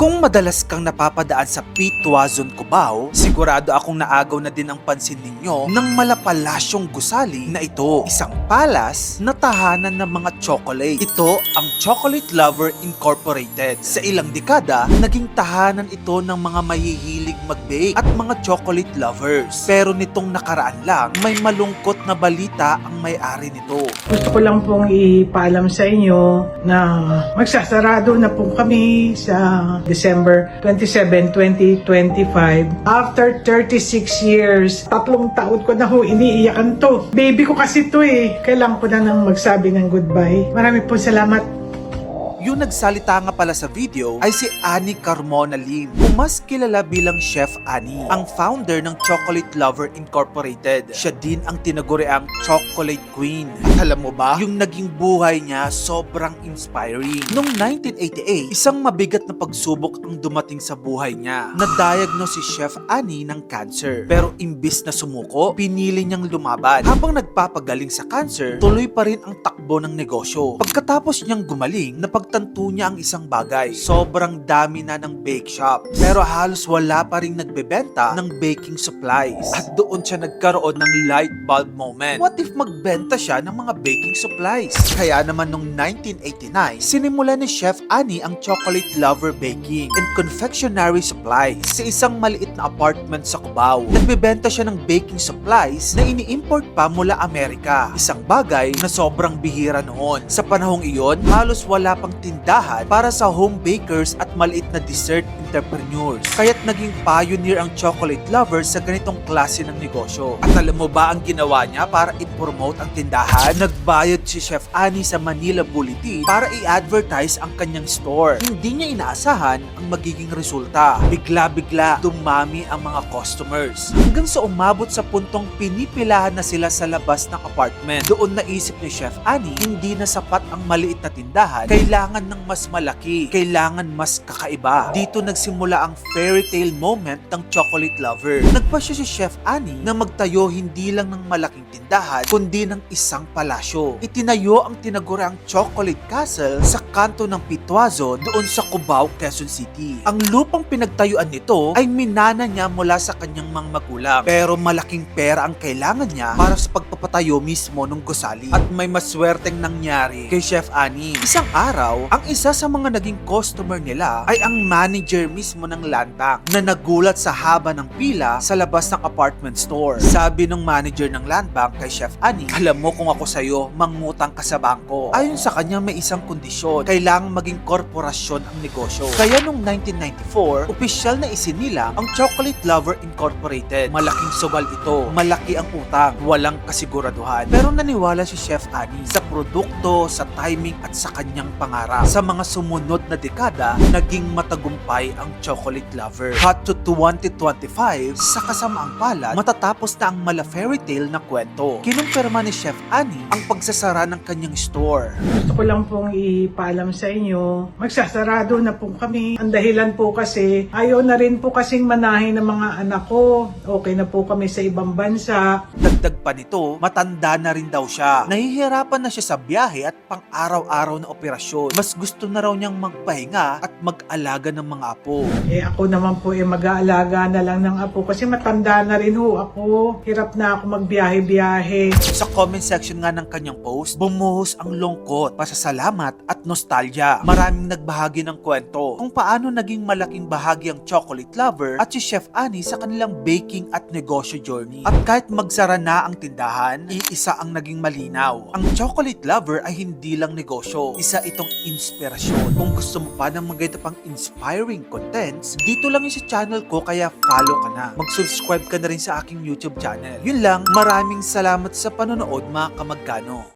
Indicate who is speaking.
Speaker 1: Kung madalas kang napapadaan sa Pitwazon, Cubao, sigurado akong naagaw na din ang pansin ninyo ng malapalasyong gusali na ito. Isang palas na tahanan ng mga chocolate. Ito ang Chocolate Lover Incorporated. Sa ilang dekada, naging tahanan ito ng mga mahihilig mag-bake at mga chocolate lovers. Pero nitong nakaraan lang, may malungkot na balita ang may-ari nito.
Speaker 2: Gusto ko lang pong ipaalam sa inyo na magsasarado na po kami sa December 27, 2025. After 36 years, 3 taon ko na ho iniiyakan to. Baby ko kasi to eh. Kailangan ko na nang magsabi ng goodbye. Marami po salamat.
Speaker 1: Yung nagsalita nga pala sa video ay si Annie Carmona Lim, o mas kilala bilang Chef Annie, ang founder ng Chocolate Lover Incorporated. Siya din ang tinaguriang Chocolate Queen. At alam mo ba, yung naging buhay niya sobrang inspiring. Noong 1988, isang mabigat na pagsubok ang dumating sa buhay niya. Na-diagnose si Chef Annie ng cancer. Pero imbis na sumuko, pinili niyang lumaban. Habang nagpapagaling sa cancer, tuloy pa rin ang takbo ng negosyo. Pagkatapos niyang gumaling, napagtanto niya ang isang bagay. Sobrang dami na ng bake shop, pero halos wala pa rin nagbebenta ng baking supplies. At doon siya nagkaroon ng light bulb moment. What if magbenta siya ng mga baking supplies? Kaya naman noong 1989, sinimula ni Chef Annie ang Chocolate Lover Baking and Confectionery Supplies sa isang maliit na apartment sa Cubao. Nagbebenta siya ng baking supplies na ini-import pa mula Amerika. Isang bagay na sobrang bihira noon. Sa panahong iyon, halos wala pang tindahan para sa home bakers at maliit na dessert entrepreneurs. Kaya't naging pioneer ang Chocolate Lover sa ganitong klase ng negosyo. At alam mo ba ang ginawa niya para i-promote ang tindahan? Nagbayad si Chef Annie sa Manila Bulletin para i-advertise ang kanyang store. Hindi niya inaasahan ang magiging resulta. Bigla-bigla dumami ang mga customers. Hanggang sa umabot sa puntong pinipilahan na sila sa labas ng apartment. Doon naisip ni Chef Annie, hindi na sapat ang maliit na tindahan. Kailangan ng mas malaki. Kailangan mas kakaiba. Dito nagsimula ang fairy tale moment ng Chocolate Lover. Nagpasya si Chef Annie na magtayo hindi lang ng malaking tindahan, kundi ng isang palasyo. Itinayo ang tinaguriang Chocolate Castle sa kanto ng Pitwazon doon sa Cubao, Quezon City. Ang lupang pinagtayuan nito ay minana niya mula sa kanyang mga magulang. Pero malaking pera ang kailangan niya para sa pagpapatayo mismo ng gusali. At may maswerteng nangyari kay Chef Annie. Isang araw, ang isa sa mga naging customer nila ay ang manager mismo ng land bank na nagulat sa haba ng pila sa labas ng apartment store. Sabi ng manager ng land bank kay Chef Annie, alam mo kung ako sa'yo, mangutang ka sa bangko. Ayon sa kanya may isang kondisyon, kailangang maging korporasyon ang negosyo. Kaya noong 1994, opisyal na isinilang ang Chocolate Lover Incorporated. Malaking sugal ito, malaki ang utang, walang kasiguraduhan. Pero naniwala si Chef Annie sa produkto, sa timing at sa kanyang pangarap. Sa mga sumunod na dekada, naging matagumpay ang Chocolate Lover. Cut to 2025, sa kasamaang palad, matatapos na ang mala fairy tale na kwento. Kinumpirma ni Chef Annie ang pagsasara ng kanyang store.
Speaker 2: Gusto ko lang pong ipaalam sa inyo, magsasarado na po kami. Ang dahilan po kasi, ayaw na rin po kasing manahin ng mga anak ko. Okay na po kami sa ibang bansa.
Speaker 1: Dagdag pa nito, matanda na rin daw siya. Nahihirapan na siya sa biyahe at pang-araw-araw na operasyon. Mas gusto na raw niyang magpahinga at mag-alaga ng mga apo.
Speaker 2: Ako naman po mag-aalaga na lang ng apo kasi matanda na rin ho ako. Hirap na ako magbiyahe-biyahe.
Speaker 1: Sa comment section nga ng kanyang post, bumuhos ang lungkot, pasasalamat at nostalgia. Maraming nagbahagi ng kwento kung paano naging malaking bahagi ang Chocolate Lover at si Chef Annie sa kanilang baking at negosyo journey. At kahit magsara na ang tindahan, iisa ang naging malinaw. Ang Chocolate Lover ay hindi lang negosyo, isa itong inspirasyon. Kung gusto mo pa ng maganda pang inspiring contents, dito lang yung sa channel ko, kaya follow ka na. Mag-subscribe ka na rin sa aking YouTube channel. Yun lang, maraming salamat sa panonood mga kamagkano.